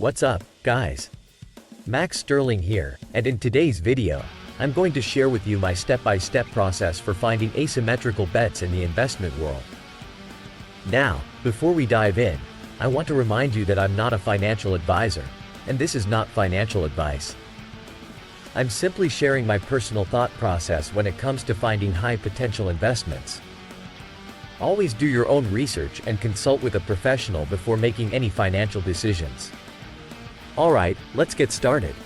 What's up, guys? Max Sterling here, and in today's video, I'm going to share with you my step-by-step process for finding asymmetrical bets in the investment world. Now, before we dive in, I want to remind you that I'm not a financial advisor, and this is not financial advice. I'm simply sharing my personal thought process when it comes to finding high-potential investments. Always do your own research and consult with a professional before making any financial decisions. Alright, let's get started.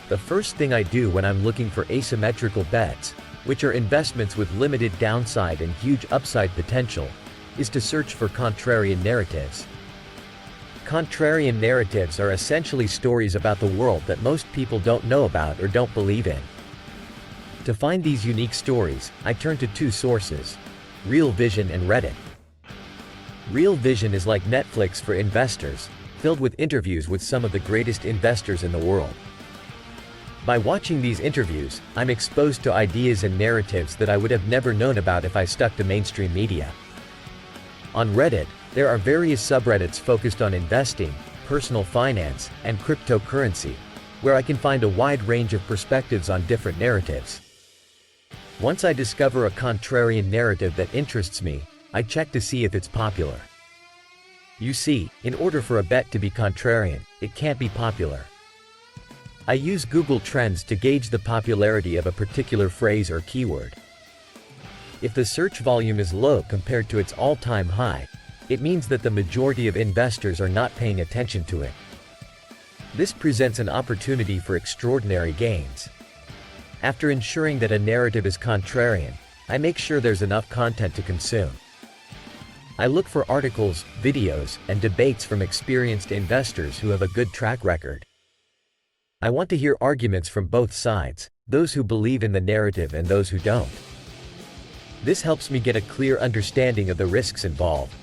The first thing I do when I'm looking for asymmetrical bets, which are investments with limited downside and huge upside potential, is to search for contrarian narratives. Contrarian narratives are essentially stories about the world that most people don't know about or don't believe in. To find these unique stories, I turn to two sources: Real Vision and Reddit. Real Vision is like Netflix for investors, filled with interviews with some of the greatest investors in the world. By watching these interviews, I'm exposed to ideas and narratives that I would have never known about if I stuck to mainstream media. On Reddit, there are various subreddits focused on investing, personal finance, and cryptocurrency, where I can find a wide range of perspectives on different narratives. Once I discover a contrarian narrative that interests me, I check to see if it's popular. You see, in order for a bet to be contrarian, it can't be popular. I use Google Trends to gauge the popularity of a particular phrase or keyword. If the search volume is low compared to its all-time high, it means that the majority of investors are not paying attention to it. This presents an opportunity for extraordinary gains. After ensuring that a narrative is contrarian, I make sure there's enough content to consume. I look for articles, videos, and debates from experienced investors who have a good track record. I want to hear arguments from both sides, those who believe in the narrative and those who don't. This helps me get a clear understanding of the risks involved.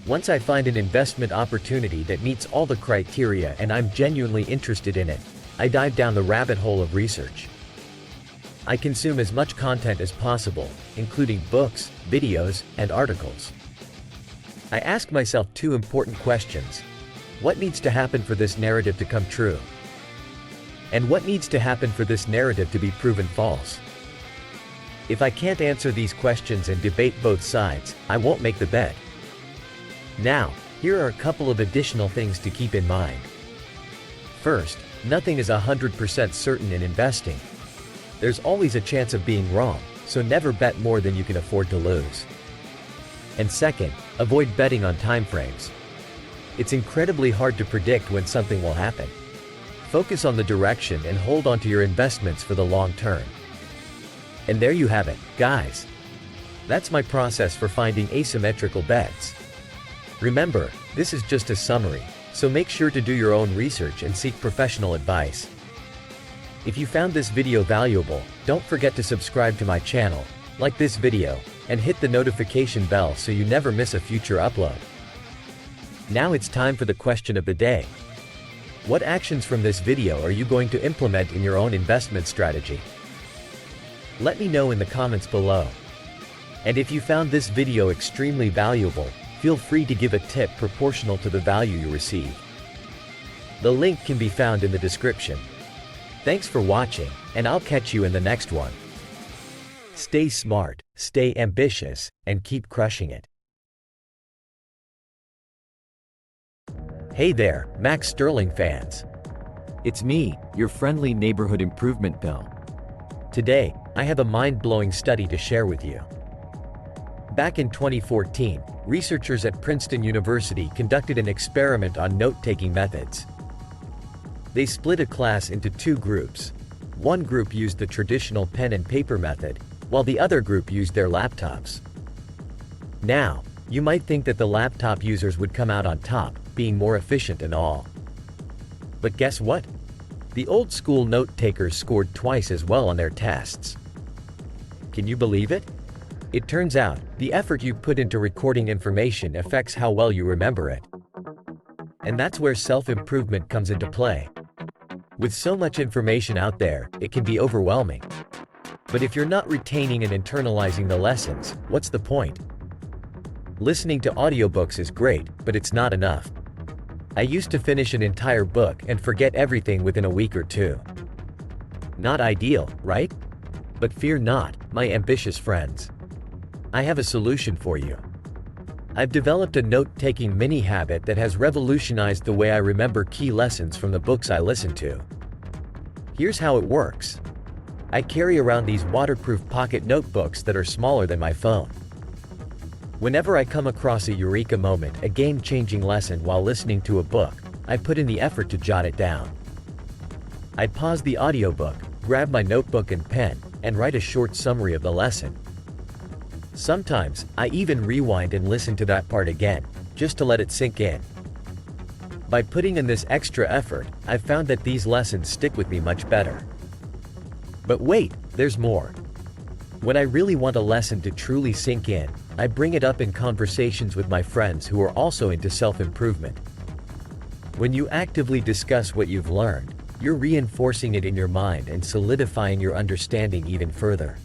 Once I find an investment opportunity that meets all the criteria and I'm genuinely interested in it, I dive down the rabbit hole of research. I consume as much content as possible, including books, videos, and articles. I ask myself two important questions. What needs to happen for this narrative to come true? And what needs to happen for this narrative to be proven false? If I can't answer these questions and debate both sides, I won't make the bet. Now, here are a couple of additional things to keep in mind. First, nothing is 100% certain in investing. There's always a chance of being wrong, so never bet more than you can afford to lose. And second, avoid betting on timeframes. It's incredibly hard to predict when something will happen. Focus on the direction and hold on to your investments for the long term. And there you have it, guys. That's my process for finding asymmetrical bets. Remember, this is just a summary, so make sure to do your own research and seek professional advice. If you found this video valuable, don't forget to subscribe to my channel, like this video, and hit the notification bell so you never miss a future upload. Now it's time for the question of the day. What actions from this video are you going to implement in your own investment strategy? Let me know in the comments below. And if you found this video extremely valuable, feel free to give a tip proportional to the value you receive. The link can be found in the description. Thanks for watching, and I'll catch you in the next one. Stay smart, stay ambitious, and keep crushing it. Hey there, Max Sterling fans. It's me, your friendly neighborhood improvement bill. Today, I have a mind-blowing study to share with you. Back in 2014, researchers at Princeton University conducted an experiment on note-taking methods. They split a class into two groups. One group used the traditional pen and paper method, while the other group used their laptops. Now, you might think that the laptop users would come out on top, being more efficient and all. But guess what? The old-school note-takers scored twice as well on their tests. Can you believe it? It turns out, the effort you put into recording information affects how well you remember it. And that's where self-improvement comes into play. With so much information out there, it can be overwhelming. But if you're not retaining and internalizing the lessons, what's the point? Listening to audiobooks is great, but it's not enough. I used to finish an entire book and forget everything within a week or two. Not ideal, right? But fear not, my ambitious friends. I have a solution for you. I've developed a note-taking mini habit that has revolutionized the way I remember key lessons from the books I listen to. Here's how it works. I carry around these waterproof pocket notebooks that are smaller than my phone. Whenever I come across a eureka moment, a game-changing lesson while listening to a book, I put in the effort to jot it down. I pause the audiobook, grab my notebook and pen, and write a short summary of the lesson. Sometimes, I even rewind and listen to that part again, just to let it sink in. By putting in this extra effort, I've found that these lessons stick with me much better. But wait, there's more. When I really want a lesson to truly sink in, I bring it up in conversations with my friends who are also into self-improvement. When you actively discuss what you've learned, you're reinforcing it in your mind and solidifying your understanding even further.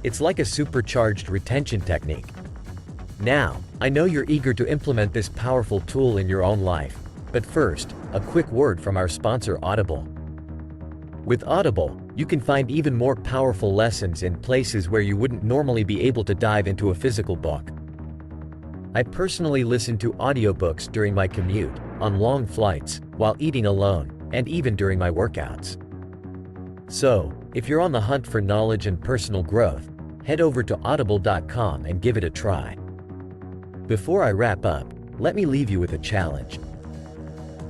It's like a supercharged retention technique. Now, I know you're eager to implement this powerful tool in your own life, but first, a quick word from our sponsor Audible. With Audible, you can find even more powerful lessons in places where you wouldn't normally be able to dive into a physical book. I personally listen to audiobooks during my commute, on long flights, while eating alone, and even during my workouts. So, if you're on the hunt for knowledge and personal growth, head over to audible.com and give it a try. Before I wrap up, let me leave you with a challenge.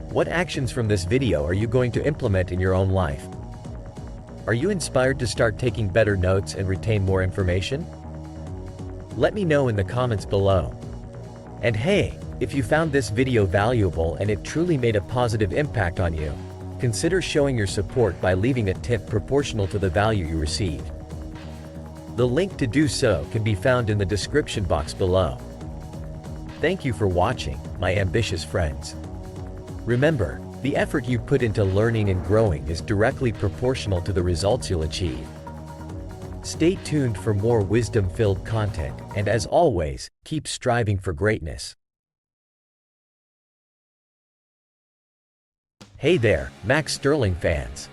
What actions from this video are you going to implement in your own life? Are you inspired to start taking better notes and retain more information? Let me know in the comments below. And hey, if you found this video valuable and it truly made a positive impact on you, consider showing your support by leaving a tip proportional to the value you received. The link to do so can be found in the description box below. Thank you for watching, my ambitious friends. Remember, the effort you put into learning and growing is directly proportional to the results you'll achieve. Stay tuned for more wisdom-filled content, and as always, keep striving for greatness. Hey there, Max Sterling fans.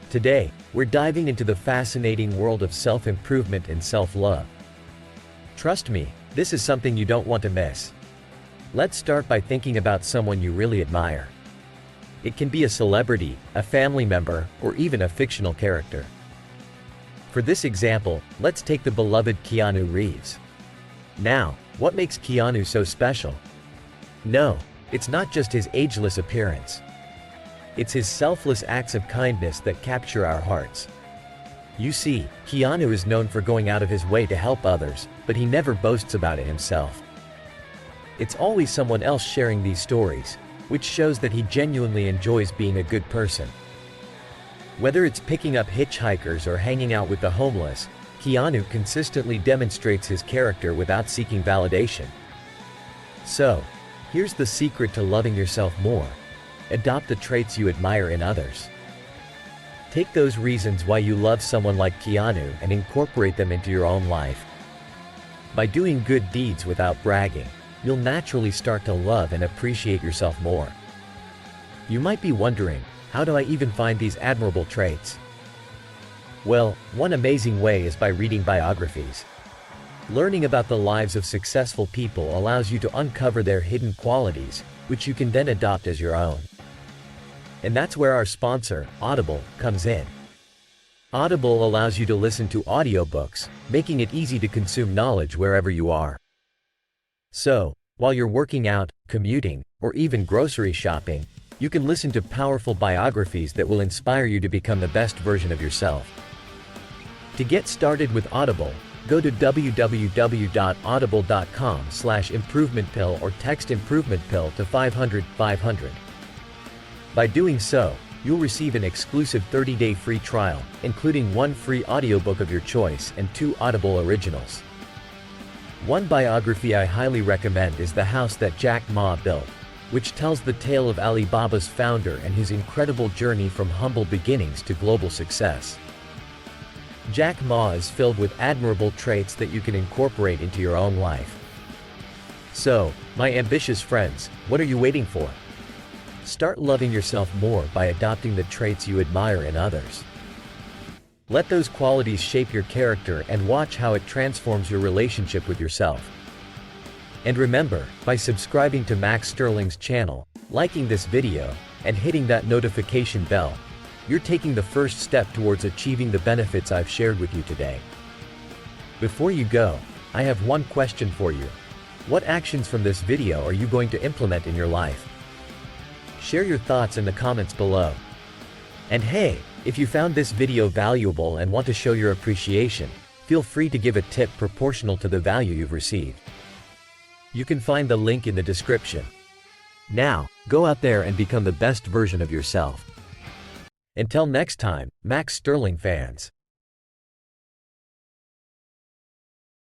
Today, we're diving into the fascinating world of self-improvement and self-love. Trust me, this is something you don't want to miss. Let's start by thinking about someone you really admire. It can be a celebrity, a family member, or even a fictional character. For this example, let's take the beloved Keanu Reeves. Now, what makes Keanu so special? No, it's not just his ageless appearance. It's his selfless acts of kindness that capture our hearts. You see, Keanu is known for going out of his way to help others, but he never boasts about it himself. It's always someone else sharing these stories, which shows that he genuinely enjoys being a good person. Whether it's picking up hitchhikers or hanging out with the homeless, Keanu consistently demonstrates his character without seeking validation. So, here's the secret to loving yourself more. Adopt the traits you admire in others. Take those reasons why you love someone like Keanu and incorporate them into your own life. By doing good deeds without bragging, you'll naturally start to love and appreciate yourself more. You might be wondering, how do I even find these admirable traits? Well, one amazing way is by reading biographies. Learning about the lives of successful people allows you to uncover their hidden qualities, which you can then adopt as your own. And that's where our sponsor, Audible, comes in. Audible allows you to listen to audiobooks, making it easy to consume knowledge wherever you are. So, while you're working out, commuting, or even grocery shopping, you can listen to powerful biographies that will inspire you to become the best version of yourself. To get started with Audible, go to www.audible.com/improvementpill or text improvementpill to 500-500. By doing so, you'll receive an exclusive 30-day free trial, including one free audiobook of your choice and 2 Audible originals. One biography I highly recommend is The House That Jack Ma Built, which tells the tale of Alibaba's founder and his incredible journey from humble beginnings to global success. Jack Ma is filled with admirable traits that you can incorporate into your own life. So, my ambitious friends, what are you waiting for? Start loving yourself more by adopting the traits you admire in others. Let those qualities shape your character and watch how it transforms your relationship with yourself. And remember, by subscribing to Max Sterling's channel, liking this video, and hitting that notification bell, you're taking the first step towards achieving the benefits I've shared with you today. Before you go, I have one question for you. What actions from this video are you going to implement in your life? Share your thoughts in the comments below. And hey, if you found this video valuable and want to show your appreciation, feel free to give a tip proportional to the value you've received. You can find the link in the description. Now, go out there and become the best version of yourself. Until next time, Max Sterling fans.